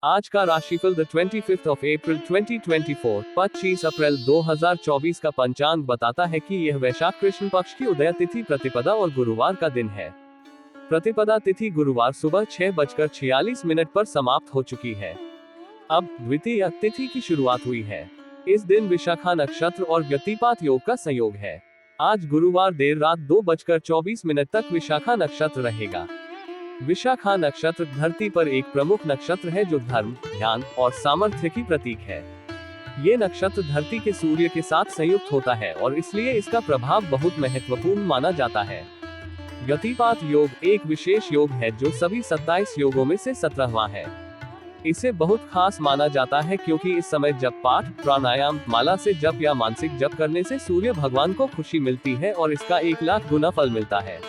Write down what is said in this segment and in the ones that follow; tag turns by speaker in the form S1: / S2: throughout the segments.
S1: आज का राशिफल द 25th ऑफ अप्रैल 2024 25 अप्रैल 2024 का पंचांग बताता है कि यह वैशाख कृष्ण पक्ष की उदय तिथि प्रतिपदा और गुरुवार का दिन है। प्रतिपदा तिथि गुरुवार सुबह 6:46 पर समाप्त हो चुकी है। अब द्वितीय तिथि की शुरुआत हुई है। इस दिन विशाखा नक्षत्र और व्यतिपात योग का संयोग है। आज गुरुवार देर रात 2:24 तक विशाखा नक्षत्र रहेगा। विशाखा नक्षत्र धरती पर एक प्रमुख नक्षत्र है जो धर्म, ध्यान और सामर्थ्य की प्रतीक है। ये नक्षत्र धरती के सूर्य के साथ संयुक्त होता है और इसलिए इसका प्रभाव बहुत महत्वपूर्ण माना जाता है। व्यतिपात योग एक विशेष योग है जो सभी 27 योगों में से 17वां है। इसे बहुत खास माना जाता है क्योंकि इस समय जप पाठ, प्राणायाम, माला से जप या मानसिक जप करने से सूर्य भगवान को खुशी मिलती है और इसका 1 लाख गुना फल मिलता है।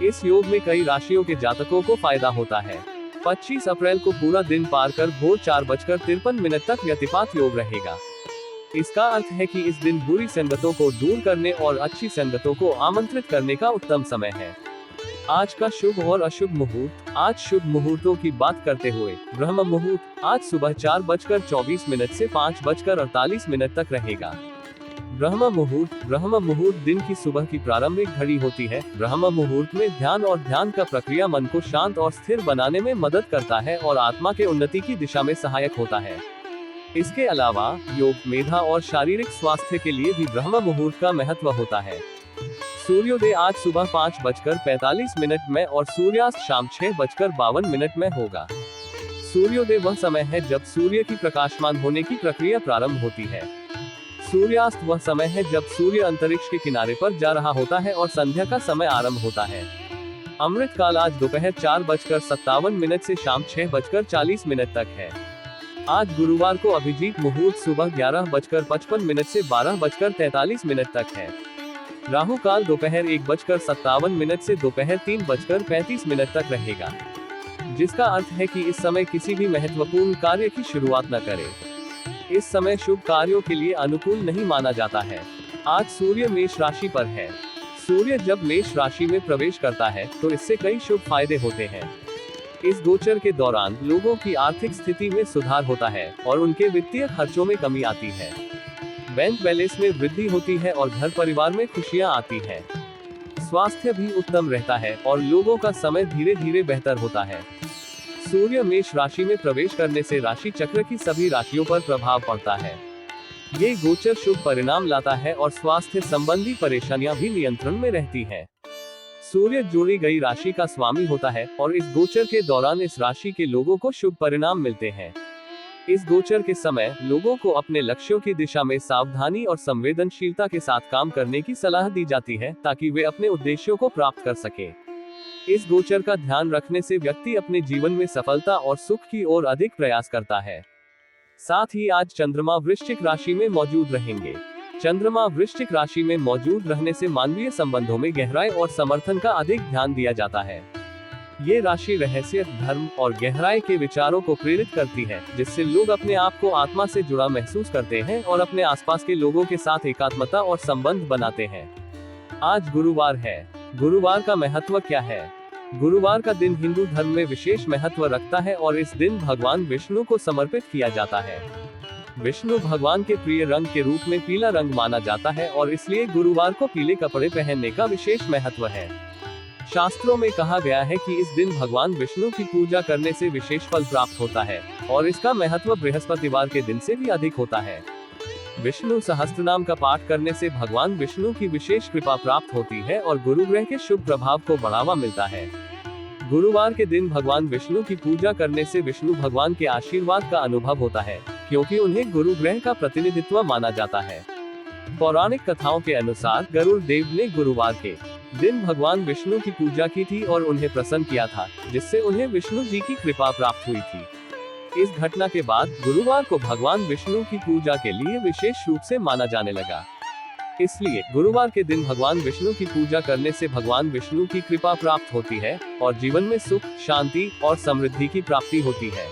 S1: इस योग में कई राशियों के जातकों को फायदा होता है। 25 अप्रैल को पूरा दिन पार कर भोर 4:53 तक व्यतिपात योग रहेगा। इसका अर्थ है कि इस दिन बुरी संगतों को दूर करने और अच्छी संगतों को आमंत्रित करने का उत्तम समय है। आज का शुभ और अशुभ मुहूर्त। आज शुभ मुहूर्तों की बात करते हुए ब्रह्म मुहूर्त आज सुबह 4:24 से 5:48 तक रहेगा। ब्रह्म मुहूर्त दिन की सुबह की प्रारंभिक घड़ी होती है। ब्रह्म मुहूर्त में ध्यान और ध्यान का प्रक्रिया मन को शांत और स्थिर बनाने में मदद करता है और आत्मा के उन्नति की दिशा में सहायक होता है। इसके अलावा योग, मेधा और शारीरिक स्वास्थ्य के लिए भी ब्रह्म मुहूर्त का महत्व होता है। सूर्योदय आज सुबह 5:45 में और सूर्यास्त शाम 6:52 में होगा। सूर्योदय वह समय है जब सूर्य की प्रकाशमान होने की प्रक्रिया प्रारंभ होती है। सूर्यास्त वह समय है जब सूर्य अंतरिक्ष के किनारे पर जा रहा होता है और संध्या का समय आरंभ होता है। अमृत काल आज दोपहर 4:57 से शाम 6:40 तक है। आज गुरुवार को अभिजीत मुहूर्त सुबह 11:55 से 12:43 तक है। राहु काल दोपहर 1:57 से दोपहर 3:35 तक रहेगा, जिसका अर्थ है कि इस समय किसी भी महत्वपूर्ण कार्य की शुरुआत न करें। इस समय शुभ कार्यों के लिए अनुकूल नहीं माना जाता है। आज सूर्य मेष राशि पर है। सूर्य जब मेष राशि में प्रवेश करता है तो इससे कई शुभ फायदे होते हैं। इस गोचर के दौरान लोगों की आर्थिक स्थिति में सुधार होता है और उनके वित्तीय खर्चों में कमी आती है। बैंक बैलेंस में वृद्धि होती है और घर परिवार में खुशियां आती है। स्वास्थ्य भी उत्तम रहता है और लोगों का समय धीरे धीरे बेहतर होता है। सूर्य मेष राशि में प्रवेश करने से राशि चक्र की सभी राशियों पर प्रभाव पड़ता है। ये गोचर शुभ परिणाम लाता है और स्वास्थ्य संबंधी परेशानियां भी नियंत्रण में रहती हैं। सूर्य जोड़ी गई राशि का स्वामी होता है और इस गोचर के दौरान इस राशि के लोगों को शुभ परिणाम मिलते हैं। इस गोचर के समय लोगों को अपने लक्ष्यों की दिशा में सावधानी और संवेदनशीलता के साथ काम करने की सलाह दी जाती है ताकि वे अपने उद्देश्यों को प्राप्त कर सके। इस गोचर का ध्यान रखने से व्यक्ति अपने जीवन में सफलता और सुख की ओर अधिक प्रयास करता है। साथ ही आज चंद्रमा वृश्चिक राशि में मौजूद रहेंगे। चंद्रमा वृश्चिक राशि में मौजूद रहने से मानवीय संबंधों में गहराई और समर्थन का अधिक ध्यान दिया जाता है। ये राशि रहस्य, धर्म और गहराई के विचारों को प्रेरित करती है, जिससे लोग अपने आप को आत्मा से जुड़ा महसूस करते हैं और अपने आसपास के लोगों के साथ एकात्मता और संबंध बनाते हैं। आज गुरुवार है। गुरुवार का महत्व क्या है? गुरुवार का दिन हिंदू धर्म में विशेष महत्व रखता है और इस दिन भगवान विष्णु को समर्पित किया जाता है। विष्णु भगवान के प्रिय रंग के रूप में पीला रंग माना जाता है और इसलिए गुरुवार को पीले कपड़े पहनने का विशेष महत्व है। शास्त्रों में कहा गया है कि इस दिन भगवान विष्णु की पूजा करने से विशेष फल प्राप्त होता है और इसका महत्व बृहस्पतिवार के दिन से भी अधिक होता है। विष्णु सहस्त्रनाम का पाठ करने से भगवान विष्णु की विशेष कृपा प्राप्त होती है और गुरु ग्रह के शुभ प्रभाव को बढ़ावा मिलता है। गुरुवार के दिन भगवान विष्णु की पूजा करने से विष्णु भगवान के आशीर्वाद का अनुभव होता है, क्योंकि उन्हें गुरु ग्रह का प्रतिनिधित्व माना जाता है। पौराणिक कथाओं के अनुसार गरुड़ देव ने गुरुवार के दिन भगवान विष्णु की पूजा की थी और उन्हें प्रसन्न किया था, जिससे उन्हें विष्णु जी की कृपा प्राप्त हुई थी। इस घटना के बाद गुरुवार को भगवान विष्णु की पूजा के लिए विशेष रूप से माना जाने लगा। इसलिए गुरुवार के दिन भगवान विष्णु की पूजा करने से भगवान विष्णु की कृपा प्राप्त होती है और जीवन में सुख, शांति और समृद्धि की प्राप्ति होती है।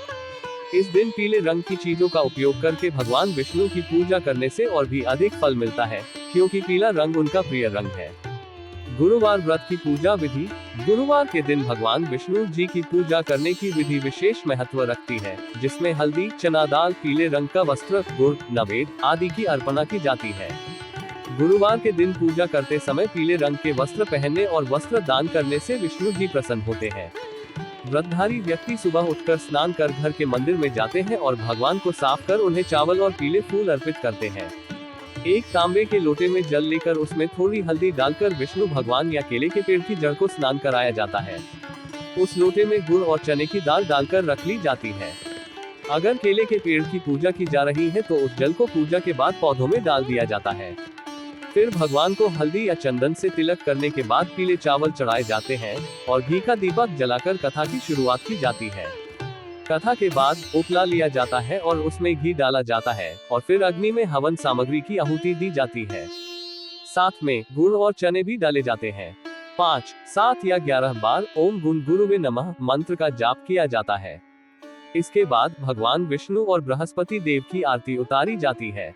S1: इस दिन पीले रंग की चीजों का उपयोग करके भगवान विष्णु की पूजा करने से और भी अधिक फल मिलता है, क्योंकि पीला रंग उनका प्रिय रंग है। गुरुवार व्रत की पूजा विधि। गुरुवार के दिन भगवान विष्णु जी की पूजा करने की विधि विशेष महत्व रखती है, जिसमें हल्दी, चना दाल, पीले रंग का वस्त्र, गुड़, नवेद आदि की अर्पणा की जाती है। गुरुवार के दिन पूजा करते समय पीले रंग के वस्त्र पहनने और वस्त्र दान करने से विष्णु जी प्रसन्न होते हैं। व्रतधारी व्यक्ति सुबह उठकर स्नान कर घर के मंदिर में जाते हैं और भगवान को साफ कर उन्हें चावल और पीले फूल अर्पित करते हैं। एक तांबे के लोटे में जल लेकर उसमें थोड़ी हल्दी डालकर विष्णु भगवान या केले के पेड़ की जड़ को स्नान कराया जाता है। उस लोटे में गुड़ और चने की दाल डालकर रख ली जाती है। अगर केले के पेड़ की पूजा की जा रही है तो उस जल को पूजा के बाद पौधों में डाल दिया जाता है। फिर भगवान को हल्दी या चंदन से तिलक करने के बाद पीले चावल चढ़ाए जाते हैं और घी का दीपक जलाकर कथा की शुरुआत की जाती है। कथा के बाद उपला लिया जाता है और उसमें घी डाला जाता है और फिर अग्नि में हवन सामग्री की आहुति दी जाती है। साथ में गुड़ और चने भी डाले जाते हैं। 5, 7 या 11 बार ओम गुण गुरुवे नमः मंत्र का जाप किया जाता है। इसके बाद भगवान विष्णु और बृहस्पति देव की आरती उतारी जाती है।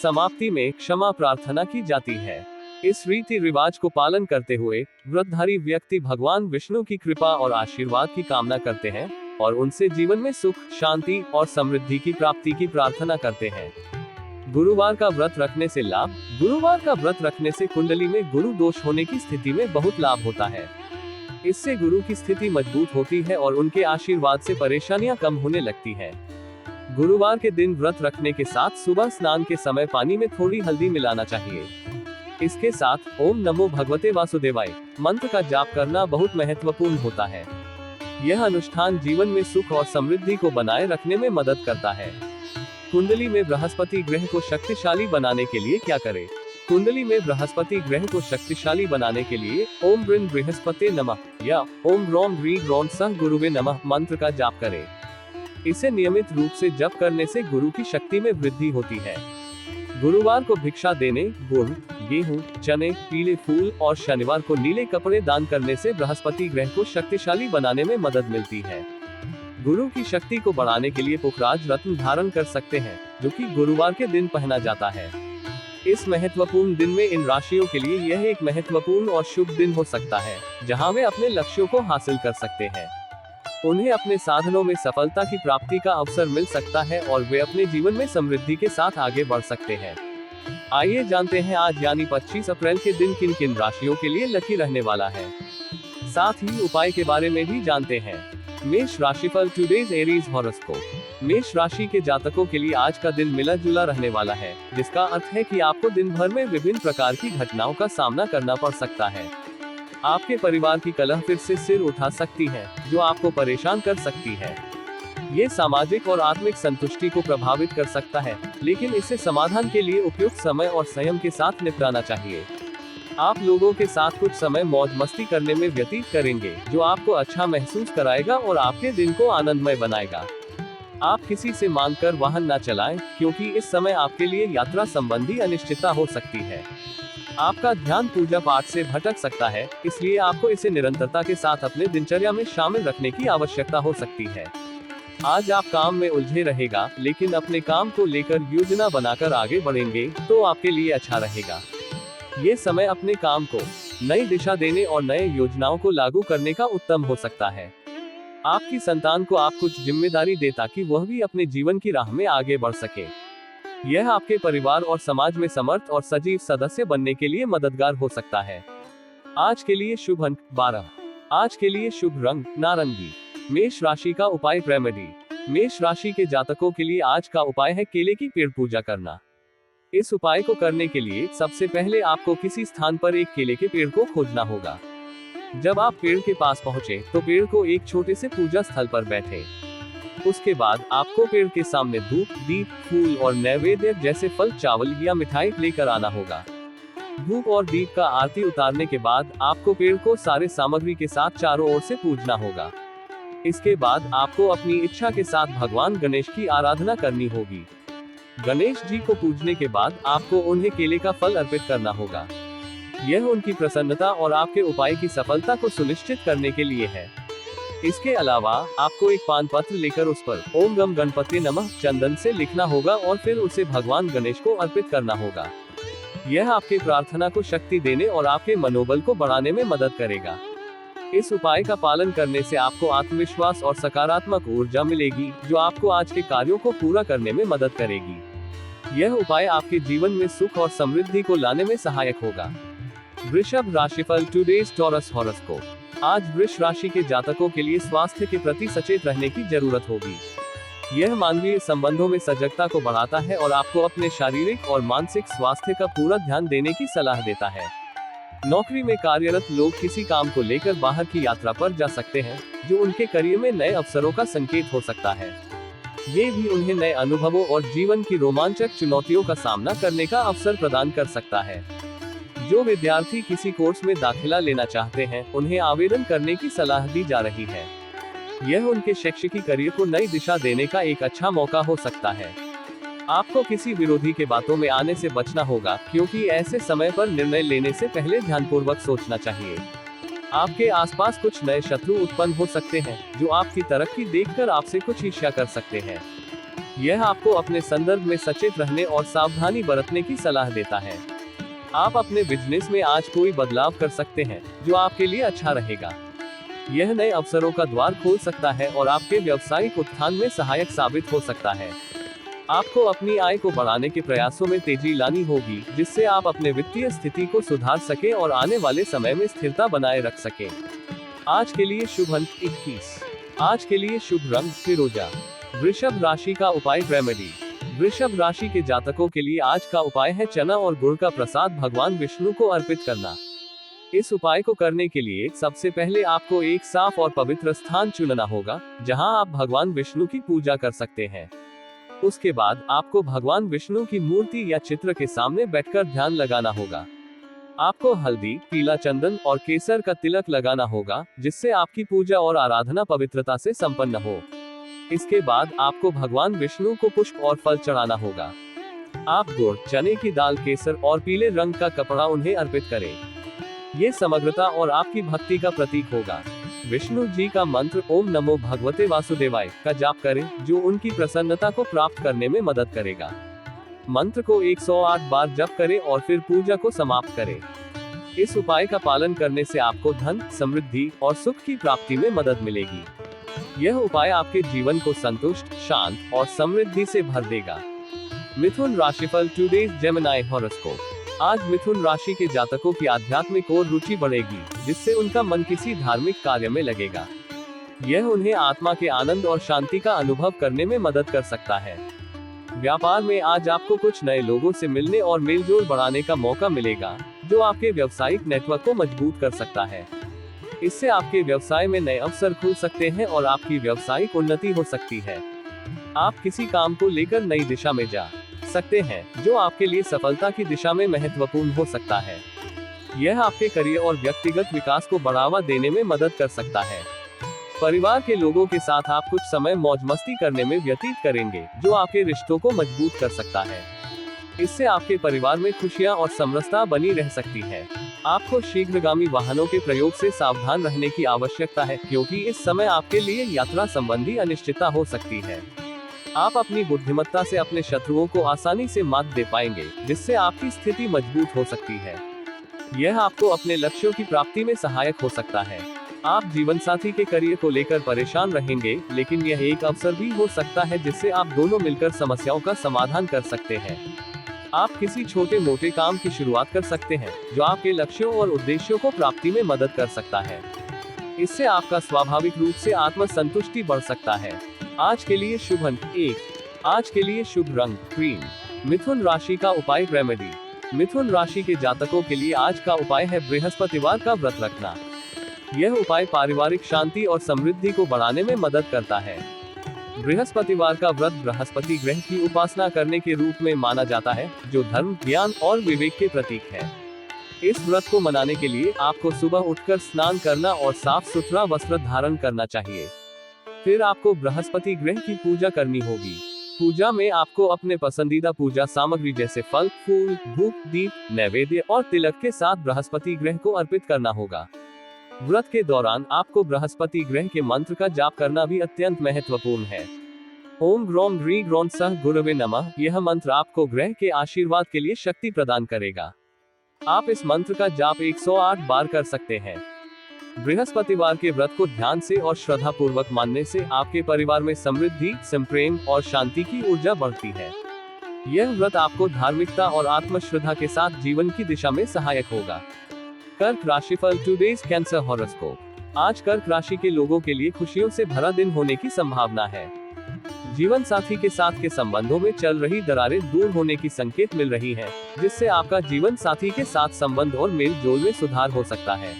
S1: समाप्ति में क्षमा प्रार्थना की जाती है। इस रीति रिवाज को पालन करते हुए व्रतधारी व्यक्ति भगवान विष्णु की कृपा और आशीर्वाद की कामना करते हैं और उनसे जीवन में सुख, शांति और समृद्धि की प्राप्ति की प्रार्थना करते हैं। गुरुवार का व्रत रखने से लाभ। गुरुवार का व्रत रखने से कुंडली में गुरु दोष होने की स्थिति में बहुत लाभ होता है। इससे गुरु की स्थिति मजबूत होती है और उनके आशीर्वाद से परेशानियां कम होने लगती है। गुरुवार के दिन व्रत रखने के साथ सुबह स्नान के समय पानी में थोड़ी हल्दी मिलाना चाहिए। इसके साथ ओम नमो भगवते वासुदेवाय मंत्र का जाप करना बहुत महत्वपूर्ण होता है। यह अनुष्ठान जीवन में सुख और समृद्धि को बनाए रखने में मदद करता है। कुंडली में बृहस्पति ग्रह को शक्तिशाली बनाने के लिए क्या करें? कुंडली में बृहस्पति ग्रह को शक्तिशाली बनाने के लिए ओम ब्रिन बृहस्पते नमः या ओम ग्रौम ग्री ग्रौम सह गुरुवे नमः मंत्र का जाप करें। इसे नियमित रूप से जप करने से गुरु की शक्ति में वृद्धि होती है। गुरुवार को भिक्षा देने गुड़, गेहूं, चने, पीले फूल और शनिवार को नीले कपड़े दान करने से बृहस्पति ग्रह को शक्तिशाली बनाने में मदद मिलती है। गुरु की शक्ति को बढ़ाने के लिए पुखराज रत्न धारण कर सकते हैं, जो कि गुरुवार के दिन पहना जाता है। इस महत्वपूर्ण दिन में इन राशियों के लिए यह एक महत्वपूर्ण और शुभ दिन हो सकता है, जहां वे अपने लक्ष्यों को हासिल कर सकते हैं। उन्हें अपने साधनों में सफलता की प्राप्ति का अवसर मिल सकता है और वे अपने जीवन में समृद्धि के साथ आगे बढ़ सकते हैं। आइए जानते हैं आज यानी 25 अप्रैल के दिन किन किन राशियों के लिए लकी रहने वाला है। साथ ही उपाय के बारे में भी जानते हैं। मेष राशिफल टुडेज एरीज हॉरोस्कोप। मेष राशि के जातकों के लिए आज का दिन मिला जुला रहने वाला है, जिसका अर्थ है कि आपको दिन भर में विभिन्न प्रकार की घटनाओं का सामना करना पड़ सकता है। आपके परिवार की कलह फिर से सिर उठा सकती है, जो आपको परेशान कर सकती है। ये सामाजिक और आत्मिक संतुष्टि को प्रभावित कर सकता है, लेकिन इसे समाधान के लिए उपयुक्त समय और संयम के साथ निपटाना चाहिए। आप लोगों के साथ कुछ समय मौज मस्ती करने में व्यतीत करेंगे, जो आपको अच्छा महसूस कराएगा और आपके दिन को आनंदमय बनाएगा। आप किसी से मांग कर वाहन न चलाएं, क्योंकि इस समय आपके लिए यात्रा संबंधी अनिश्चितता हो सकती है। आपका ध्यान पूजा पाठ से भटक सकता है, इसलिए आपको इसे निरंतरता के साथ अपने दिनचर्या में शामिल रखने की आवश्यकता हो सकती है। आज आप काम में उलझे रहेगा, लेकिन अपने काम को लेकर योजना बनाकर आगे बढ़ेंगे तो आपके लिए अच्छा रहेगा। ये समय अपने काम को नई दिशा देने और नए योजनाओं को लागू करने का उत्तम हो सकता है। आपकी संतान को आप कुछ जिम्मेदारी दे ताकि वह भी अपने जीवन की राह में आगे बढ़ सके। यह आपके परिवार और समाज में समर्थ और सजीव सदस्य बनने के लिए मददगार हो सकता है। आज के लिए शुभ अंक 12। आज के लिए शुभ रंग नारंगी। मेष राशि का उपाय रेमेडी। मेष राशि के जातकों के लिए आज का उपाय है केले की पेड़ पूजा करना। इस उपाय को करने के लिए सबसे पहले आपको किसी स्थान पर एक केले के पेड़ को खोजना होगा। जब आप पेड़ के पास पहुंचे तो पेड़ को एक छोटे से पूजा स्थल पर बैठे। उसके बाद आपको पेड़ के सामने धूप, दीप, फूल और नैवेद्य जैसे फल, चावल या मिठाई लेकर आना होगा। धूप और दीप का आरती उतारने के बाद आपको पेड़ को सारे सामग्री के साथ चारों ओर से पूजना होगा। इसके बाद आपको अपनी इच्छा के साथ भगवान गणेश की आराधना करनी होगी। गणेश जी को पूजने के बाद आपको उन्हें केले का फल अर्पित करना होगा। यह उनकी प्रसन्नता और आपके उपाय की सफलता को सुनिश्चित करने के लिए है। इसके अलावा आपको एक पान पत्र लेकर उस पर ओम गम गणपति नमः चंदन से लिखना होगा और फिर उसे भगवान गणेश को अर्पित करना होगा। यह आपके प्रार्थना को शक्ति देने और आपके मनोबल को बढ़ाने में मदद करेगा। इस उपाय का पालन करने से आपको आत्मविश्वास और सकारात्मक ऊर्जा मिलेगी, जो आपको आज के कार्यों को पूरा करने में मदद करेगी। यह उपाय आपके जीवन में सुख और समृद्धि को लाने में सहायक होगा। वृषभ राशिफल टुडेज टॉरस हॉरोस्कोप। आज वृष राशि के जातकों के लिए स्वास्थ्य के प्रति सचेत रहने की जरूरत होगी। यह मानवीय संबंधों में सजगता को बढ़ाता है और आपको अपने शारीरिक और मानसिक स्वास्थ्य का पूरा ध्यान देने की सलाह देता है। नौकरी में कार्यरत लोग किसी काम को लेकर बाहर की यात्रा पर जा सकते हैं, जो उनके करियर में नए अवसरों का संकेत हो सकता है। ये भी उन्हें नए अनुभवों और जीवन की रोमांचक चुनौतियों का सामना करने का अवसर प्रदान कर सकता है। जो विद्यार्थी किसी कोर्स में दाखिला लेना चाहते हैं, उन्हें आवेदन करने की सलाह दी जा रही है। यह उनके शैक्षिक करियर को नई दिशा देने का एक अच्छा मौका हो सकता है। आपको किसी विरोधी के बातों में आने से बचना होगा, क्योंकि ऐसे समय पर निर्णय लेने से पहले ध्यानपूर्वक सोचना चाहिए। आपके आसपास कुछ नए शत्रु उत्पन्न हो सकते हैं, जो आपकी तरक्की देखकर आपसे कुछ ईर्ष्या कर सकते हैं। यह आपको अपने संदर्भ में सचेत रहने और सावधानी बरतने की सलाह देता है। आप अपने बिजनेस में आज कोई बदलाव कर सकते हैं, जो आपके लिए अच्छा रहेगा। यह नए अवसरों का द्वार खोल सकता है और आपके व्यावसायिक उत्थान में सहायक साबित हो सकता है। आपको अपनी आय को बढ़ाने के प्रयासों में तेजी लानी होगी, जिससे आप अपने वित्तीय स्थिति को सुधार सके और आने वाले समय में स्थिरता बनाए रख सके। आज के लिए शुभ अंक 21। आज के लिए शुभ रंग फिरोजा। वृषभ राशि का उपाय रेमेडी। वृषभ राशि के जातकों के लिए आज का उपाय है चना और गुड़ का प्रसाद भगवान विष्णु को अर्पित करना। इस उपाय को करने के लिए सबसे पहले आपको एक साफ और पवित्र स्थान चुनना होगा, जहां आप भगवान विष्णु की पूजा कर सकते हैं। उसके बाद आपको भगवान विष्णु की मूर्ति या चित्र के सामने बैठकर ध्यान लगाना होगा। आपको हल्दी, पीला चंदन और केसर का तिलक लगाना होगा, जिससे आपकी पूजा और आराधना पवित्रता से संपन्न हो। इसके बाद आपको भगवान विष्णु को पुष्प और फल चढ़ाना होगा। आप गुड़, चने की दाल, केसर और पीले रंग का कपड़ा उन्हें अर्पित करें। ये समग्रता और आपकी भक्ति का प्रतीक होगा। विष्णु जी का मंत्र ओम नमो भगवते वासुदेवाय का जाप करें, जो उनकी प्रसन्नता को प्राप्त करने में मदद करेगा। मंत्र को 108 बार जप करें और फिर पूजा को समाप्त करें। इस उपाय का पालन करने से आपको धन, समृद्धि और सुख की प्राप्ति में मदद मिलेगी। यह उपाय आपके जीवन को संतुष्ट, शांत और समृद्धि से भर देगा। मिथुन राशिफल टुडेज जेमिनी हॉरोस्कोप। आज मिथुन राशि के जातकों की आध्यात्मिक और रुचि बढ़ेगी, जिससे उनका मन किसी धार्मिक कार्य में लगेगा। यह उन्हें आत्मा के आनंद और शांति का अनुभव करने में मदद कर सकता है। व्यापार में आज आपको कुछ नए लोगों से मिलने और मेलजोल बढ़ाने का मौका मिलेगा, जो आपके व्यावसायिक नेटवर्क को मजबूत कर सकता है। इससे आपके व्यवसाय में नए अवसर खुल सकते हैं और आपकी व्यावसायिक उन्नति हो सकती है। आप किसी काम को लेकर नई दिशा में जा सकते हैं, जो आपके लिए सफलता की दिशा में महत्वपूर्ण हो सकता है। यह आपके करियर और व्यक्तिगत विकास को बढ़ावा देने में मदद कर सकता है। परिवार के लोगों के साथ आप कुछ समय मौज मस्ती करने में व्यतीत करेंगे, जो आपके रिश्तों को मजबूत कर सकता है। इससे आपके परिवार में खुशियां और समरसता बनी रह सकती है। आपको शीघ्रगामी वाहनों के प्रयोग से सावधान रहने की आवश्यकता है, क्योंकि इस समय आपके लिए यात्रा संबंधी अनिश्चितता हो सकती है। आप अपनी बुद्धिमत्ता से अपने शत्रुओं को आसानी से मात दे पाएंगे, जिससे आपकी स्थिति मजबूत हो सकती है। यह आपको अपने लक्ष्यों की प्राप्ति में सहायक हो सकता है। आप जीवन साथी के करियर को लेकर परेशान रहेंगे, लेकिन यह एक अवसर भी हो सकता है जिससे आप दोनों मिलकर समस्याओं का समाधान कर सकते हैं। आप किसी छोटे मोटे काम की शुरुआत कर सकते हैं, जो आपके लक्ष्यों और उद्देश्यों को प्राप्ति में मदद कर सकता है। इससे आपका स्वाभाविक रूप से आत्मसंतुष्टि बढ़ सकता है। आज के लिए शुभ अंक 1। आज के लिए शुभ रंग क्रीम। मिथुन राशि का उपाय रेमेडी। मिथुन राशि के जातकों के लिए आज का उपाय है बृहस्पतिवार का व्रत रखना। यह उपाय पारिवारिक शांति और समृद्धि को बढ़ाने में मदद करता है। बृहस्पतिवार का व्रत बृहस्पति ग्रह की उपासना करने के रूप में माना जाता है, जो धर्म, ज्ञान और विवेक के प्रतीक है। इस व्रत को मनाने के लिए आपको सुबह उठकर स्नान करना और साफ सुथरा वस्त्र धारण करना चाहिए। फिर आपको बृहस्पति ग्रह की पूजा करनी होगी। पूजा में आपको अपने पसंदीदा पूजा सामग्री जैसे फल, फूल, धूप, दीप, नैवेद्य और तिलक के साथ बृहस्पति ग्रह को अर्पित करना होगा। व्रत के दौरान आपको बृहस्पति ग्रह के मंत्र का जाप करना भी अत्यंत महत्वपूर्ण है। ओम ग्रौम ग्री ग्रौम सह गुरवे नमः। यह मंत्र आपको ग्रह के आशीर्वाद के लिए शक्ति प्रदान करेगा। आप इस मंत्र का जाप 108 बार कर सकते हैं। बृहस्पतिवार के व्रत को ध्यान से और श्रद्धा पूर्वक मानने से आपके परिवार में समृद्धि, संप्रेम और शांति की ऊर्जा बढ़ती है। यह व्रत आपको धार्मिकता और आत्मश्रद्धा के साथ जीवन की दिशा में सहायक होगा। कर्क राशिफल टुडेज कैंसर हॉरोस्कोप। आज कर्क राशि के लोगों के लिए खुशियों से भरा दिन होने की संभावना है। जीवन साथी के साथ के संबंधों में चल रही दरारें दूर होने की संकेत मिल रही है, जिससे आपका जीवन साथी के साथ संबंध और मेल जोल में सुधार हो सकता है।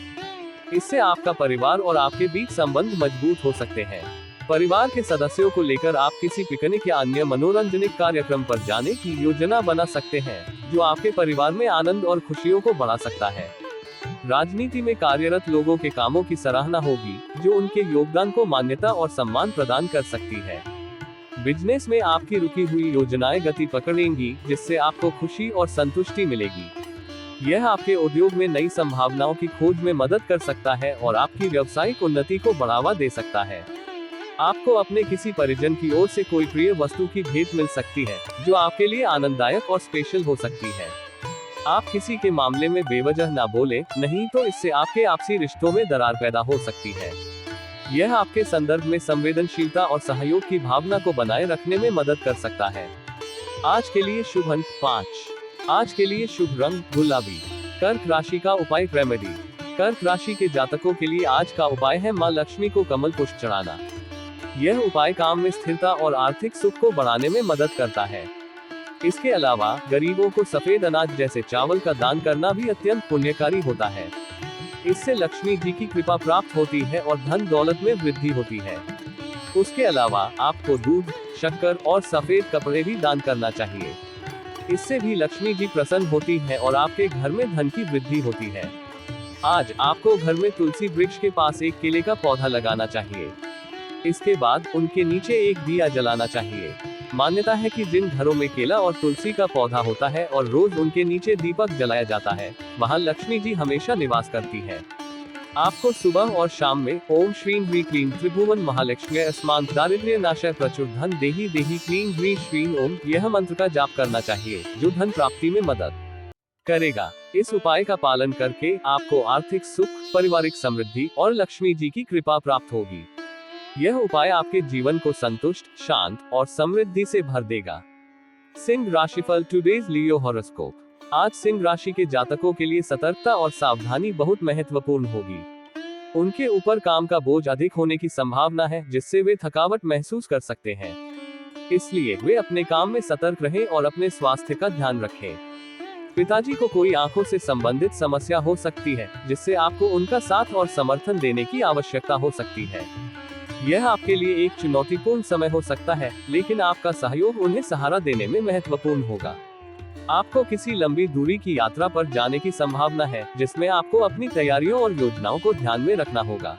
S1: इससे आपका परिवार और आपके बीच संबंध मजबूत हो सकते हैं। परिवार के सदस्यों को लेकर आप किसी पिकनिक या अन्य मनोरंजनिक कार्यक्रम पर जाने की योजना बना सकते हैं, जो आपके परिवार में आनंद और खुशियों को बढ़ा सकता है। राजनीति में कार्यरत लोगों के कामों की सराहना होगी, जो उनके योगदान को मान्यता और सम्मान प्रदान कर सकती है। बिजनेस में आपकी रुकी हुई योजनाएं गति पकड़ेंगी, जिससे आपको खुशी और संतुष्टि मिलेगी। यह आपके उद्योग में नई संभावनाओं की खोज में मदद कर सकता है और आपकी व्यावसायिक उन्नति को बढ़ावा दे सकता है। आपको अपने किसी परिजन की ओर से कोई प्रिय वस्तु की भेंट मिल सकती है, जो आपके लिए आनंददायक और स्पेशल हो सकती है। आप किसी के मामले में बेवजह ना बोलें, नहीं तो इससे आपके आपसी रिश्तों में दरार पैदा हो सकती है। यह आपके संदर्भ में संवेदनशीलता और सहयोग की भावना को बनाए रखने में मदद कर सकता है। आज के लिए शुभ अंक 5। आज के लिए शुभ रंग गुलाबी। कर्क राशि का उपाय रेमेडी। कर्क राशि के जातकों के लिए आज का उपाय है मां लक्ष्मी को कमल पुष्प चढ़ाना। यह उपाय काम में स्थिरता और आर्थिक सुख को बढ़ाने में मदद करता है। इसके अलावा गरीबों को सफेद अनाज जैसे चावल का दान करना भी अत्यंत पुण्यकारी होता है। इससे लक्ष्मी जी की कृपा प्राप्त होती है और धन दौलत में वृद्धि होती है। उसके अलावा आपको दूध, शक्कर और सफेद कपड़े भी दान करना चाहिए। इससे भी लक्ष्मी जी प्रसन्न होती है और आपके घर में धन की वृद्धि होती है। आज आपको घर में तुलसी वृक्ष के पास एक केले का पौधा लगाना चाहिए। इसके बाद उनके नीचे एक दिया जलाना चाहिए। मान्यता है कि जिन घरों में केला और तुलसी का पौधा होता है और रोज उनके नीचे दीपक जलाया जाता है, वहां लक्ष्मी जी हमेशा निवास करती है। आपको सुबह और शाम में ओम श्रीं ह्रीं क्लीं त्रिभुवन महालक्ष्मी अस्मान् दारिद्र्य नाशय प्रचुर धन देहि देहि क्लीं ह्रीं श्रीं ओम यह मंत्र का जाप करना चाहिए, जो धन प्राप्ति में मदद करेगा। इस उपाय का पालन करके आपको आर्थिक सुख, पारिवारिक समृद्धि और लक्ष्मी जी की कृपा प्राप्त होगी। यह उपाय आपके जीवन को संतुष्ट, शांत और समृद्धि से भर देगा। सिंह राशिफल टुडेज लियो हॉरोस्कोप। आज सिंह राशि के जातकों के लिए सतर्कता और सावधानी बहुत महत्वपूर्ण होगी। उनके ऊपर काम का बोझ अधिक होने की संभावना है, जिससे वे थकावट महसूस कर सकते हैं। इसलिए वे अपने काम में सतर्क रहें और अपने स्वास्थ्य का ध्यान रखें। पिताजी को कोई आंखों से संबंधित समस्या हो सकती है, जिससे आपको उनका साथ और समर्थन देने की आवश्यकता हो सकती है। यह आपके लिए एक चुनौतीपूर्ण समय हो सकता है, लेकिन आपका सहयोग उन्हें सहारा देने में महत्वपूर्ण होगा। आपको किसी लंबी दूरी की यात्रा पर जाने की संभावना है, जिसमें आपको अपनी तैयारियों और योजनाओं को ध्यान में रखना होगा।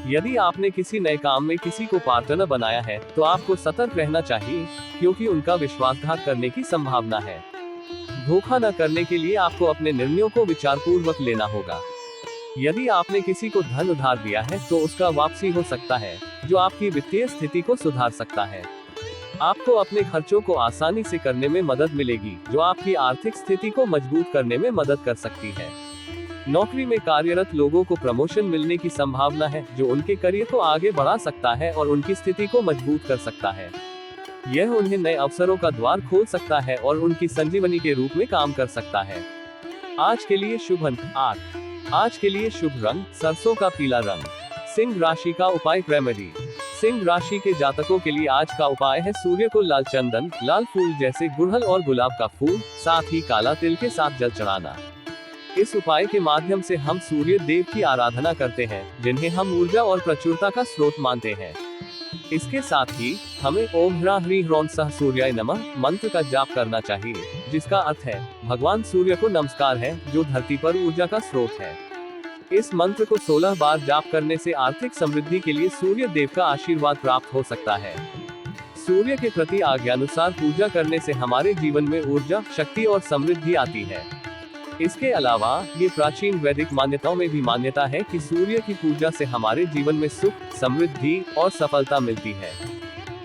S1: यदि आपने किसी नए काम में किसी को पार्टनर बनाया है, तो आपको सतर्क रहना चाहिए, क्योंकि उनका विश्वासघात करने की संभावना है। धोखा न करने के लिए आपको अपने निर्णयों को विचारपूर्वक लेना होगा। यदि आपने किसी को धन उधार दिया है, तो उसका वापसी हो सकता है, जो आपकी वित्तीय स्थिति को सुधार सकता है। आपको अपने खर्चों को आसानी से करने में मदद मिलेगी, जो आपकी आर्थिक स्थिति को मजबूत करने में मदद कर सकती है। नौकरी में कार्यरत लोगों को प्रमोशन मिलने की संभावना है, जो उनके करियर को आगे बढ़ा सकता है और उनकी स्थिति को मजबूत कर सकता है। यह उन्हें नए अवसरों का द्वार खोल सकता है और उनकी संजीवनी के रूप में काम कर सकता है। आज के लिए शुभ अंक 8। आज के लिए शुभ रंग सरसों का पीला रंग। सिंह राशि का उपाय रेमेडी। सिंह राशि के जातकों के लिए आज का उपाय है सूर्य को लाल चंदन, लाल फूल जैसे गुड़हल और गुलाब का फूल, साथ ही काला तिल के साथ जल चढ़ाना। इस उपाय के माध्यम से हम सूर्य देव की आराधना करते हैं, जिन्हें हम ऊर्जा और प्रचुरता का स्रोत मानते हैं। इसके साथ ही हमें ओम ह्रां ह्रीं ह्रौं सह सूर्याय नमः मंत्र का जाप करना चाहिए, जिसका अर्थ है भगवान सूर्य को नमस्कार है, जो धरती पर ऊर्जा का स्रोत है। इस मंत्र को 16 बार जाप करने से आर्थिक समृद्धि के लिए सूर्य देव का आशीर्वाद प्राप्त हो सकता है। सूर्य के प्रति आज्ञानुसार पूजा करने से हमारे जीवन में ऊर्जा, शक्ति और समृद्धि आती है। इसके अलावा ये प्राचीन वैदिक मान्यताओं में भी मान्यता है कि सूर्य की पूजा से हमारे जीवन में सुख, समृद्धि और सफलता मिलती है।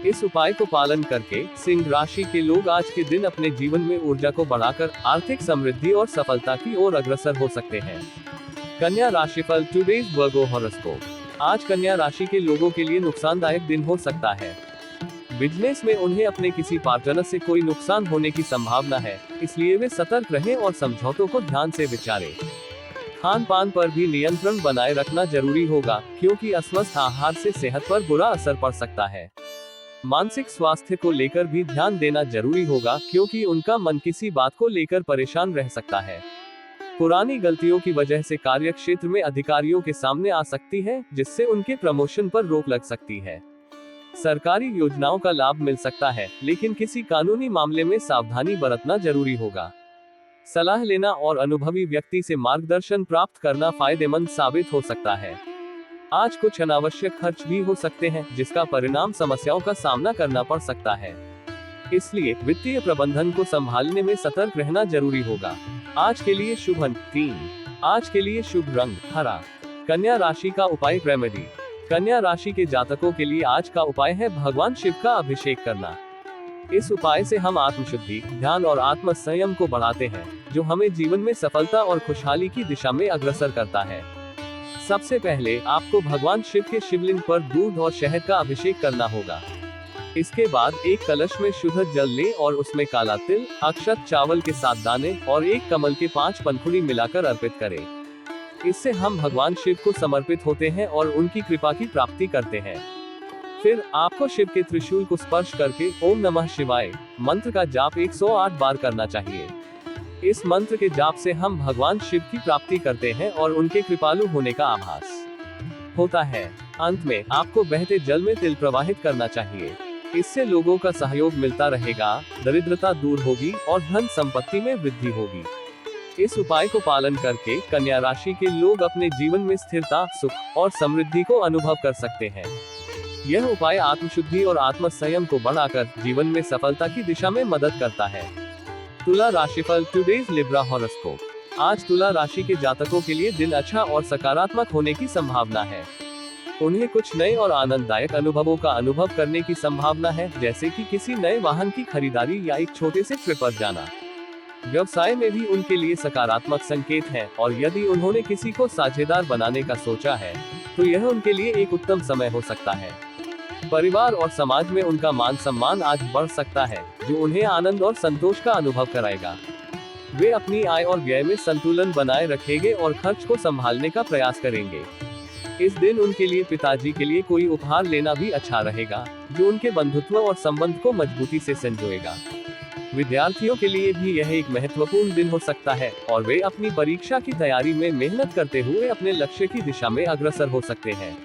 S1: इस उपाय को पालन करके सिंह राशि के लोग आज के दिन अपने जीवन में ऊर्जा को बढ़ाकर आर्थिक समृद्धि और सफलता की ओर अग्रसर हो सकते हैं। कन्या राशिफल टुडेज वर्गो हॉरोस्कोप। आज कन्या राशि के लोगों के लिए नुकसानदायक दिन हो सकता है। बिजनेस में उन्हें अपने किसी पार्टनर से कोई नुकसान होने की संभावना है, इसलिए वे सतर्क रहें और समझौतों को ध्यान से विचारें। खान पान पर भी नियंत्रण बनाए रखना जरूरी होगा, क्योंकि अस्वस्थ आहार से सेहत पर बुरा असर पड़ सकता है। मानसिक स्वास्थ्य को लेकर भी ध्यान देना जरूरी होगा, क्योंकि उनका मन किसी बात को लेकर परेशान रह सकता है। पुरानी गलतियों की वजह से कार्य क्षेत्र में अधिकारियों के सामने आ सकती है, जिससे उनके प्रमोशन पर रोक लग सकती है। सरकारी योजनाओं का लाभ मिल सकता है, लेकिन किसी कानूनी मामले में सावधानी बरतना जरूरी होगा। सलाह लेना और अनुभवी व्यक्ति से मार्गदर्शन प्राप्त करना फायदेमंद साबित हो सकता है। आज कुछ अनावश्यक खर्च भी हो सकते हैं, जिसका परिणाम समस्याओं का सामना करना पड़ सकता है। इसलिए वित्तीय प्रबंधन को संभालने में सतर्क रहना जरूरी होगा। आज के लिए शुभ अंक 3। आज के लिए शुभ रंग हरा। कन्या राशि का उपाय रेमेडी। कन्या राशि के जातकों के लिए आज का उपाय है भगवान शिव का अभिषेक करना। इस उपाय से हम आत्मशुद्धि, ध्यान और आत्म संयम को बढ़ाते हैं, जो हमें जीवन में सफलता और खुशहाली की दिशा में अग्रसर करता है। सबसे पहले आपको भगवान शिव के शिवलिंग पर दूध और शहद का अभिषेक करना होगा। इसके बाद एक कलश में शुद्ध जल लें और उसमें काला तिल, अक्षत, चावल के 7 दाने और एक कमल के 5 पंखुड़ी मिलाकर अर्पित करें। इससे हम भगवान शिव को समर्पित होते हैं और उनकी कृपा की प्राप्ति करते हैं। फिर आपको शिव के त्रिशूल को स्पर्श करके ओम नमः शिवाय मंत्र का जाप 108 बार करना चाहिए। इस मंत्र के जाप से हम भगवान शिव की प्राप्ति करते हैं और उनके कृपालु होने का आभास होता है। अंत में आपको बहते जल में तिल प्रवाहित करना चाहिए। इससे लोगों का सहयोग मिलता रहेगा, दरिद्रता दूर होगी और धन संपत्ति में वृद्धि होगी। इस उपाय को पालन करके कन्या राशि के लोग अपने जीवन में स्थिरता, सुख और समृद्धि को अनुभव कर सकते हैं। यह उपाय आत्मशुद्धि और आत्म संयम को बढ़ाकर जीवन में सफलता की दिशा में मदद करता है। तुला राशिफल टुडेज लिब्रा हॉरोस्कोप। आज तुला राशि के जातकों के लिए दिन अच्छा और सकारात्मक होने की संभावना है। उन्हें कुछ नए और आनंददायक अनुभवों का अनुभव करने की संभावना है, जैसे कि किसी नए वाहन की खरीदारी या एक छोटे से ट्रिप पर जाना। व्यवसाय में भी उनके लिए सकारात्मक संकेत हैं, और यदि उन्होंने किसी को साझेदार बनाने का सोचा है, तो यह उनके लिए एक उत्तम समय हो सकता है। परिवार और समाज में उनका मान सम्मान आज बढ़ सकता है, जो उन्हें आनंद और संतोष का अनुभव कराएगा। वे अपनी आय और व्यय में संतुलन बनाए रखेंगे और खर्च को संभालने का प्रयास करेंगे। इस दिन उनके लिए पिताजी के लिए कोई उपहार लेना भी अच्छा रहेगा, जो उनके बंधुत्व और संबंध को मजबूती से संजोएगा। विद्यार्थियों के लिए भी यह एक महत्वपूर्ण दिन हो सकता है, और वे अपनी परीक्षा की तैयारी में मेहनत करते हुए अपने लक्ष्य की दिशा में अग्रसर हो सकते हैं।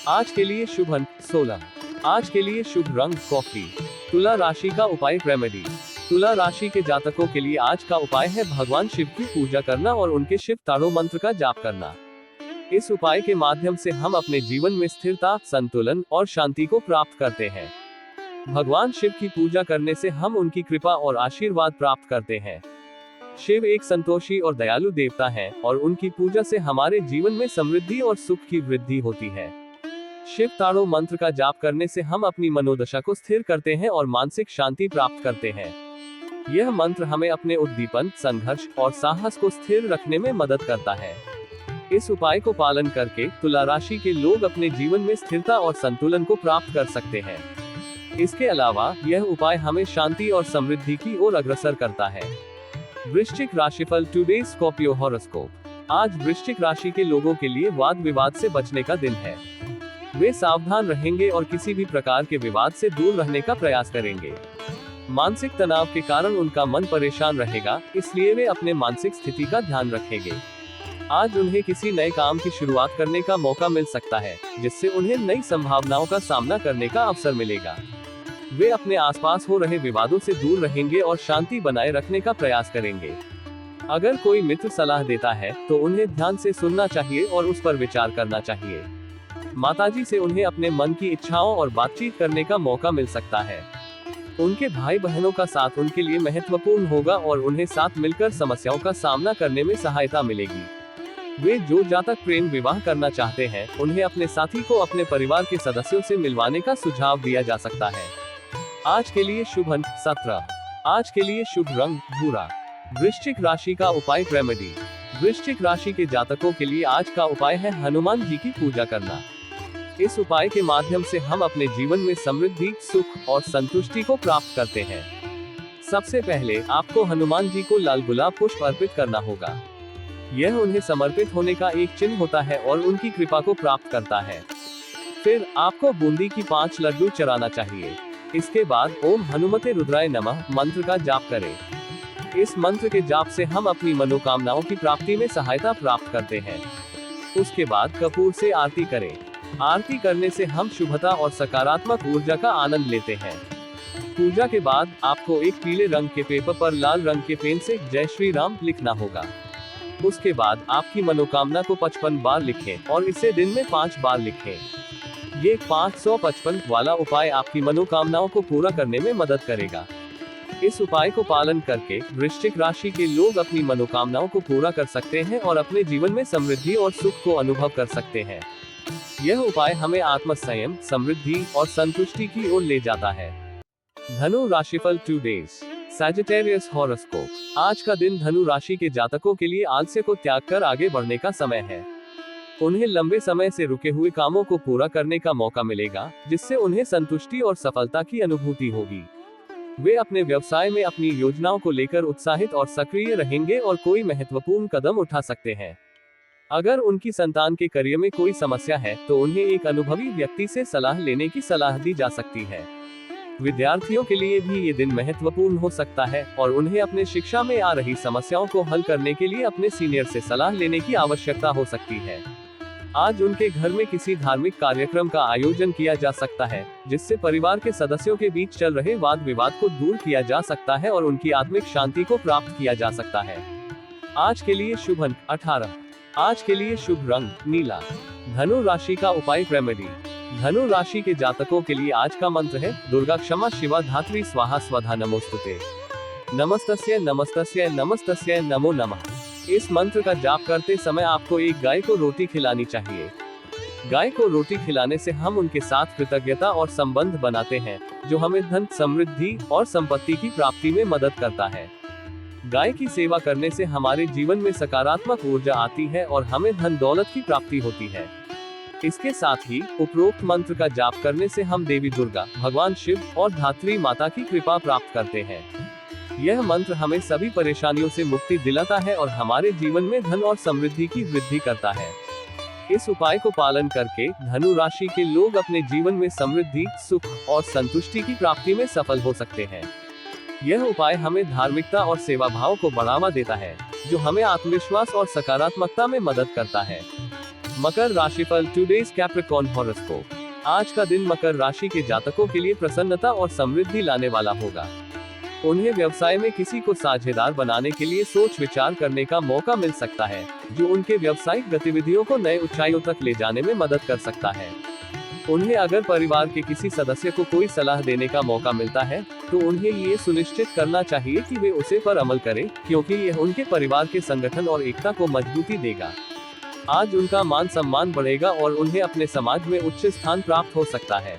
S1: आज के लिए शुभ अंक 16। आज के लिए शुभ रंग कॉफी। तुला राशि का उपाय रेमेडी। तुला राशि के जातकों के लिए आज का उपाय है भगवान शिव की पूजा करना और उनके शिव ताड़ो मंत्र का जाप करना। इस उपाय के माध्यम से हम अपने जीवन में स्थिरता, संतुलन और शांति को प्राप्त करते हैं। भगवान शिव की पूजा करने से हम उनकी कृपा और आशीर्वाद प्राप्त करते हैं। शिव एक संतोषी और दयालु देवता हैं, और उनकी पूजा से हमारे जीवन में समृद्धि और सुख की वृद्धि होती है। शिव ताड़ो मंत्र का जाप करने से हम अपनी मनोदशा को स्थिर करते हैं और मानसिक शांति प्राप्त करते हैं। यह मंत्र हमें अपने उद्दीपन, संघर्ष और साहस को स्थिर रखने में मदद करता है। इस उपाय को पालन करके तुला राशि के लोग अपने जीवन में स्थिरता और संतुलन को प्राप्त कर सकते हैं। इसके अलावा यह उपाय हमें शांति और समृद्धि की ओर अग्रसर करता है। वृश्चिक राशिफल टुडे स्कॉर्पियो हॉरोस्कोप। आज वृश्चिक राशि के लोगों के लिए वाद विवाद से बचने का दिन है। वे सावधान रहेंगे और किसी भी प्रकार के विवाद से दूर रहने का प्रयास करेंगे। मानसिक तनाव के कारण उनका मन परेशान रहेगा, इसलिए वे अपने मानसिक स्थिति का ध्यान रखेंगे। आज उन्हें किसी नए काम की शुरुआत करने का मौका मिल सकता है, जिससे उन्हें नई संभावनाओं का सामना करने का अवसर मिलेगा। वे अपने आसपास हो रहे विवादों से दूर रहेंगे और शांति बनाए रखने का प्रयास करेंगे। अगर कोई मित्र सलाह देता है, तो उन्हें ध्यान से सुनना चाहिए और उस पर विचार करना चाहिए। माताजी से उन्हें अपने मन की इच्छाओं और बातचीत करने का मौका मिल सकता है। उनके भाई बहनों का साथ उनके लिए महत्वपूर्ण होगा और उन्हें साथ मिलकर समस्याओं का सामना करने में सहायता मिलेगी। वे जो जातक प्रेम विवाह करना चाहते हैं, उन्हें अपने साथी को अपने परिवार के सदस्यों से मिलवाने का सुझाव दिया जा सकता है। आज के लिए शुभ अंक 17। आज के लिए शुभ रंग भूरा। वृश्चिक राशि का उपाय रेमेडी। वृश्चिक राशि के जातकों के लिए आज का उपाय है हनुमान जी की पूजा करना। इस उपाय के माध्यम से हम अपने जीवन में समृद्धि, सुख और संतुष्टि को प्राप्त करते हैं। सबसे पहले आपको हनुमान जी को लाल गुलाब पुष्प अर्पित करना होगा। यह उन्हें समर्पित होने का एक चिन्ह होता है और उनकी कृपा को प्राप्त करता है। फिर आपको बूंदी की 5 लड्डू चढ़ाना चाहिए। इसके बाद ओम हनुमते रुद्राय नमः मंत्र का जाप करें। इस मंत्र के जाप से हम अपनी मनोकामनाओं की प्राप्ति में सहायता प्राप्त करते हैं। उसके बाद कपूर से आरती करें। आरती करने से हम शुभता और सकारात्मक ऊर्जा का आनंद लेते हैं। पूजा के बाद आपको एक पीले रंग के पेपर पर लाल रंग के पेन से जय श्री राम लिखना होगा। उसके बाद आपकी मनोकामना को 55 बार लिखें और इसे दिन में 5 बार लिखें। ये 555 वाला उपाय आपकी मनोकामनाओं को पूरा करने में मदद करेगा। इस उपाय को पालन करके वृश्चिक राशि के लोग अपनी मनोकामनाओं को पूरा कर सकते हैं और अपने जीवन में समृद्धि और सुख को अनुभव कर सकते हैं। यह उपाय हमें आत्मसंयम, समृद्धि और संतुष्टि की ओर ले जाता है। धनु राशिफल 2 डेज। Sagittarius horoscope. आज का दिन धनु राशि के जातकों के लिए आलस्य को त्याग कर आगे बढ़ने का समय है। उन्हें लंबे समय से रुके हुए कामों को पूरा करने का मौका मिलेगा, जिससे उन्हें संतुष्टि और सफलता की अनुभूति होगी। वे अपने व्यवसाय में अपनी योजनाओं को लेकर उत्साहित और सक्रिय रहेंगे और कोई महत्वपूर्ण कदम उठा सकते हैं। अगर उनकी संतान के करियर में कोई समस्या है, तो उन्हें एक अनुभवी व्यक्ति से सलाह लेने की सलाह दी जा सकती है। विद्यार्थियों के लिए भी ये दिन महत्वपूर्ण हो सकता है और उन्हें अपने शिक्षा में आ रही समस्याओं को हल करने के लिए अपने सीनियर से सलाह लेने की आवश्यकता हो सकती है। आज उनके घर में किसी धार्मिक कार्यक्रम का आयोजन किया जा सकता है, जिससे परिवार के सदस्यों के बीच चल रहे वाद विवाद को दूर किया जा सकता है और उनकी आत्मिक शांति को प्राप्त किया जा सकता है। आज के लिए शुभ अंक 18। आज के लिए शुभ रंग नीला। धनु राशि का उपाय रेमेडी। धनु राशि के जातकों के लिए आज का मंत्र है दुर्गा क्षमा शिवा धात्री स्वाहा स्वधा नमोस्तुते। नमस्तस्य नमस्तस्य नमस्तस्य नमो नमः। इस मंत्र का जाप करते समय आपको एक गाय को रोटी खिलानी चाहिए। गाय को रोटी खिलाने से हम उनके साथ कृतज्ञता और संबंध बनाते हैं, जो हमें धन, समृद्धि और संपत्ति की प्राप्ति में मदद करता है। गाय की सेवा करने से हमारे जीवन में सकारात्मक ऊर्जा आती है और हमें धन दौलत की प्राप्ति होती है। इसके साथ ही उपरोक्त मंत्र का जाप करने से हम देवी दुर्गा, भगवान शिव और धात्री माता की कृपा प्राप्त करते हैं। यह मंत्र हमें सभी परेशानियों से मुक्ति दिलाता है और हमारे जीवन में धन और समृद्धि की वृद्धि करता है। इस उपाय को पालन करके धनु राशि के लोग अपने जीवन में समृद्धि, सुख और संतुष्टि की प्राप्ति में सफल हो सकते हैं। यह उपाय हमें धार्मिकता और सेवा भाव को बढ़ावा देता है, जो हमें आत्मविश्वास और सकारात्मकता में मदद करता है। मकर राशिफल 2 डेज कैप्रिकॉर्न हॉरोस्कोप। आज का दिन मकर राशि के जातकों के लिए प्रसन्नता और समृद्धि लाने वाला होगा। उन्हें व्यवसाय में किसी को साझेदार बनाने के लिए सोच विचार करने का मौका मिल सकता है, जो उनके व्यावसायिक गतिविधियों को नए ऊंचाइयों तक ले जाने में मदद कर सकता है। उन्हें अगर परिवार के किसी सदस्य को कोई सलाह देने का मौका मिलता है, तो उन्हें ये सुनिश्चित करना चाहिए कि वे उसे पर अमल करें, क्योंकि यह उनके परिवार के संगठन और एकता को मजबूती देगा। आज उनका मान सम्मान बढ़ेगा और उन्हें अपने समाज में उच्च स्थान प्राप्त हो सकता है।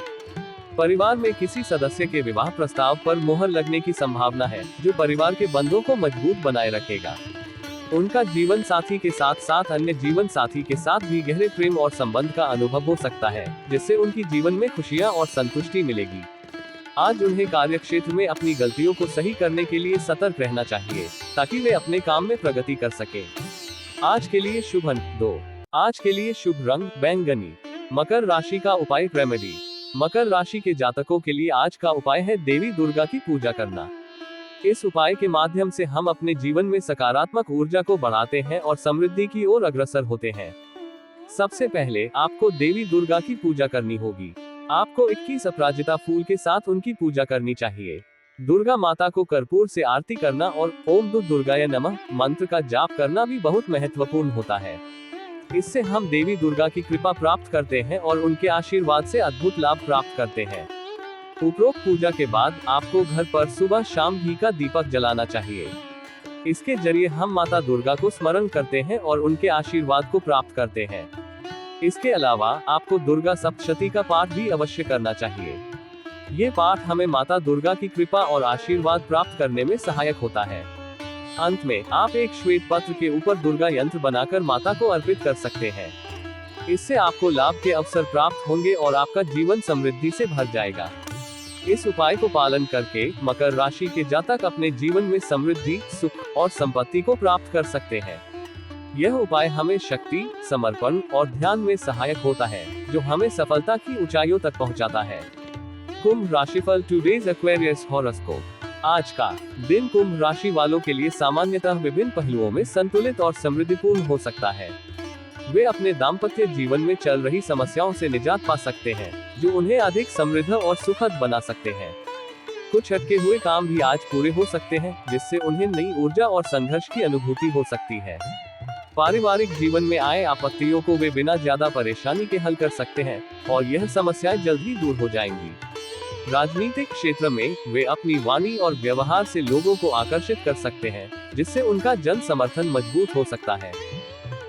S1: परिवार में किसी सदस्य के विवाह प्रस्ताव पर मोहर लगने की संभावना है, जो परिवार के बंधों को मजबूत बनाए रखेगा। उनका जीवन साथी के साथ साथ अन्य जीवन साथी के साथ भी गहरे प्रेम और संबंध का अनुभव हो सकता है, जिससे उनकी जीवन में खुशियां और संतुष्टि मिलेगी। आज उन्हें कार्यक्षेत्र में अपनी गलतियों को सही करने के लिए सतर्क रहना चाहिए, ताकि वे अपने काम में प्रगति कर सके। आज के लिए शुभ अंक 2। आज के लिए शुभ रंग बैंगनी। मकर राशि का उपाय रेमेडी। मकर राशि के जातकों के लिए आज का उपाय है देवी दुर्गा की पूजा करना। इस उपाय के माध्यम से हम अपने जीवन में सकारात्मक ऊर्जा को बढ़ाते हैं और समृद्धि की ओर अग्रसर होते हैं। सबसे पहले आपको देवी दुर्गा की पूजा करनी होगी। आपको 21 अपराजिता फूल के साथ उनकी पूजा करनी चाहिए। दुर्गा माता को कर्पूर से आरती करना और ओम दुर्गाय नमः मंत्र का जाप करना भी बहुत महत्वपूर्ण होता है। इससे हम देवी दुर्गा की कृपा प्राप्त करते हैं और उनके आशीर्वाद से अद्भुत लाभ प्राप्त करते हैं। उपरोक्त पूजा के बाद आपको घर पर सुबह शाम घी का दीपक जलाना चाहिए। इसके जरिए हम माता दुर्गा को स्मरण करते हैं और उनके आशीर्वाद को प्राप्त करते हैं। इसके अलावा आपको दुर्गा सप्तशती का पाठ भी अवश्य करना चाहिए। ये पाठ हमें माता दुर्गा की कृपा और आशीर्वाद प्राप्त करने में सहायक होता है। अंत में आप एक श्वेत पत्र के ऊपर दुर्गा यंत्र बनाकर माता को अर्पित कर सकते हैं। इससे आपको लाभ के अवसर प्राप्त होंगे और आपका जीवन समृद्धि से भर जाएगा। इस उपाय को पालन करके मकर राशि के जातक अपने जीवन में समृद्धि, सुख और संपत्ति को प्राप्त कर सकते हैं। यह उपाय हमें शक्ति, समर्पण और ध्यान में सहायक होता है, जो हमें सफलता की ऊंचाइयों तक पहुंचाता है। कुंभ राशिफल टुडेज एक्वेरियस हॉरोस्कोप। आज का दिन कुंभ राशि वालों के लिए सामान्यतः विभिन्न पहलुओं में संतुलित और समृद्धिपूर्ण हो सकता है। वे अपने दाम्पत्य जीवन में चल रही समस्याओं से निजात पा सकते हैं, जो उन्हें अधिक समृद्ध और सुखद बना सकते हैं। कुछ अटके हुए काम भी आज पूरे हो सकते हैं, जिससे उन्हें नई ऊर्जा और संघर्ष की अनुभूति हो सकती है। पारिवारिक जीवन में आए आपत्तियों को वे बिना ज्यादा परेशानी के हल कर सकते हैं और यह समस्याएं जल्द ही दूर हो जाएंगी। राजनीतिक क्षेत्र में वे अपनी वाणी और व्यवहार से लोगों को आकर्षित कर सकते हैं, जिससे उनका जन समर्थन मजबूत हो सकता है।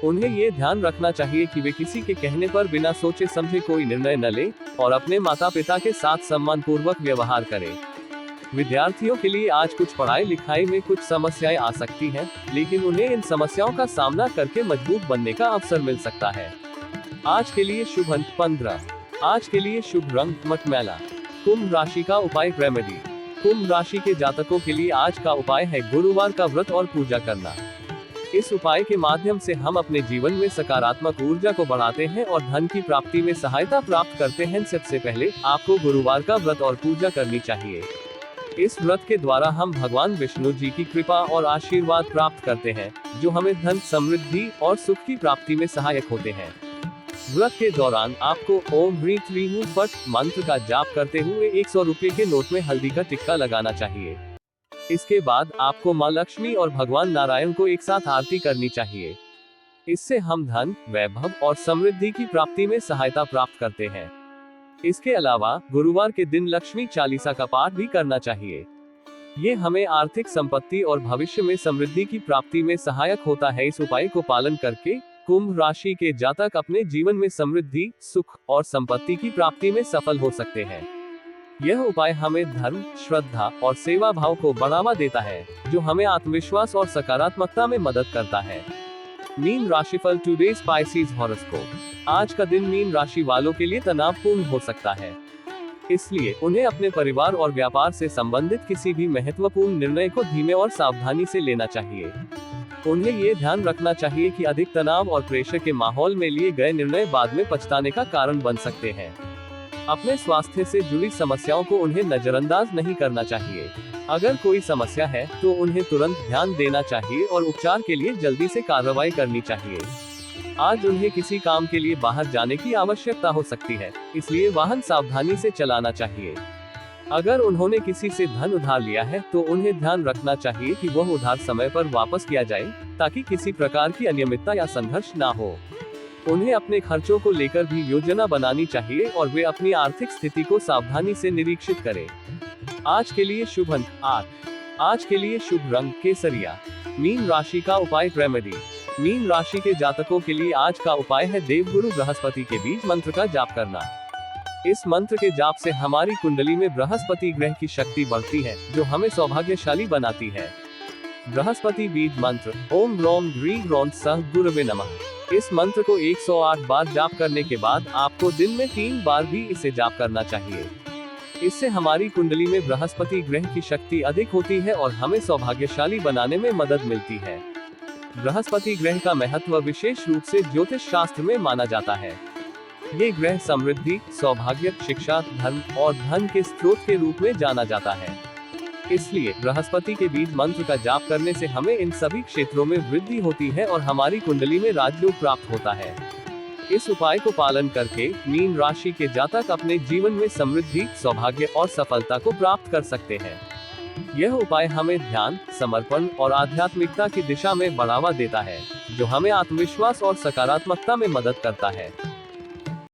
S1: उन्हें ये ध्यान रखना चाहिए कि वे किसी के कहने पर बिना सोचे समझे कोई निर्णय न लें और अपने माता पिता के साथ सम्मानपूर्वक व्यवहार करें। विद्यार्थियों के लिए आज कुछ पढ़ाई लिखाई में कुछ समस्याएं आ सकती हैं, लेकिन उन्हें इन समस्याओं का सामना करके मजबूत बनने का अवसर मिल सकता है। आज के लिए शुभ अंक 15। आज के लिए शुभ रंग मटमैला। कुंभ राशि का उपाय रेमेडी। कुंभ राशि के जातकों के लिए आज का उपाय है गुरुवार का व्रत और पूजा करना। इस उपाय के माध्यम से हम अपने जीवन में सकारात्मक ऊर्जा को बढ़ाते हैं और धन की प्राप्ति में सहायता प्राप्त करते हैं। सबसे पहले आपको गुरुवार का व्रत और पूजा करनी चाहिए। इस व्रत के द्वारा हम भगवान विष्णु जी की कृपा और आशीर्वाद प्राप्त करते हैं, जो हमें धन, समृद्धि और सुख की प्राप्ति में सहायक होते हैं। व्रत के दौरान आपको ओम ह्रीं क्लीं हूं फट मंत्र का जाप करते हुए 100 रुपए के नोट में हल्दी का टिक्का लगाना चाहिए। इसके बाद आपको मां लक्ष्मी और भगवान नारायण को एक साथ आरती करनी चाहिए। इससे हम धन, वैभव और समृद्धि की प्राप्ति में सहायता प्राप्त करते हैं। इसके अलावा गुरुवार के दिन लक्ष्मी चालीसा का पाठ भी करना चाहिए। ये हमें आर्थिक संपत्ति और भविष्य में समृद्धि की प्राप्ति में सहायक होता है। इस उपाय को पालन करके कुंभ राशि के जातक अपने जीवन में समृद्धि, सुख और संपत्ति की प्राप्ति में सफल हो सकते हैं। यह उपाय हमें धर्म, श्रद्धा और सेवा भाव को बढ़ावा देता है, जो हमें आत्मविश्वास और सकारात्मकता में मदद करता है। मीन राशिफल टुडेज स्पाइसीज हॉरोस्कोप। आज का दिन मीन राशि वालों के लिए तनावपूर्ण हो सकता है, इसलिए उन्हें अपने परिवार और व्यापार से संबंधित किसी भी महत्वपूर्ण निर्णय को धीमे और सावधानी से लेना चाहिए। उन्हें ये ध्यान रखना चाहिए कि अधिक तनाव और प्रेशर के माहौल में लिए गए निर्णय बाद में पछताने का कारण बन सकते हैं। अपने स्वास्थ्य से जुड़ी समस्याओं को उन्हें नजरअंदाज नहीं करना चाहिए। अगर कोई समस्या है तो उन्हें तुरंत ध्यान देना चाहिए और उपचार के लिए जल्दी से कार्रवाई करनी चाहिए। आज उन्हें किसी काम के लिए बाहर जाने की आवश्यकता हो सकती है, इसलिए वाहन सावधानी से चलाना चाहिए। अगर उन्होंने किसी से धन उधार लिया है तो उन्हें ध्यान रखना चाहिए कि वह उधार समय पर वापस किया जाए, ताकि किसी प्रकार की अनियमितता या संघर्ष ना हो। उन्हें अपने खर्चों को लेकर भी योजना बनानी चाहिए और वे अपनी आर्थिक स्थिति को सावधानी से निरीक्षित करें। आज के लिए शुभ अंक 8। आज के लिए शुभ रंग केसरिया। मीन राशि का उपाय रेमेडी। मीन राशि के जातकों के लिए आज का उपाय है देवगुरु बृहस्पति के बीज मंत्र का जाप करना। इस मंत्र के जाप से हमारी कुंडली में बृहस्पति ग्रह की शक्ति बढ़ती है, जो हमें सौभाग्यशाली बनाती है। बृहस्पति बीज मंत्र ओम ग्लौम ग्रीं ग्रौं सः गुरवे नमः। इस मंत्र को 108 बार जाप करने के बाद आपको दिन में 3 बार भी इसे जाप करना चाहिए। इससे हमारी कुंडली में बृहस्पति ग्रह की शक्ति अधिक होती है और हमें सौभाग्यशाली बनाने में मदद मिलती है। बृहस्पति ग्रह का महत्व विशेष रूप से ज्योतिष शास्त्र में माना जाता है। ये ग्रह समृद्धि, सौभाग्य, शिक्षा, धर्म और धन के स्रोत के रूप में जाना जाता है। इसलिए बृहस्पति के बीज मंत्र का जाप करने से हमें इन सभी क्षेत्रों में वृद्धि होती है और हमारी कुंडली में राजयोग प्राप्त होता है। इस उपाय को पालन करके मीन राशि के जातक अपने जीवन में समृद्धि, सौभाग्य और सफलता को प्राप्त कर सकते हैं। यह उपाय हमें ध्यान, समर्पण और आध्यात्मिकता की दिशा में बढ़ावा देता है, जो हमें आत्मविश्वास और सकारात्मकता में मदद करता है।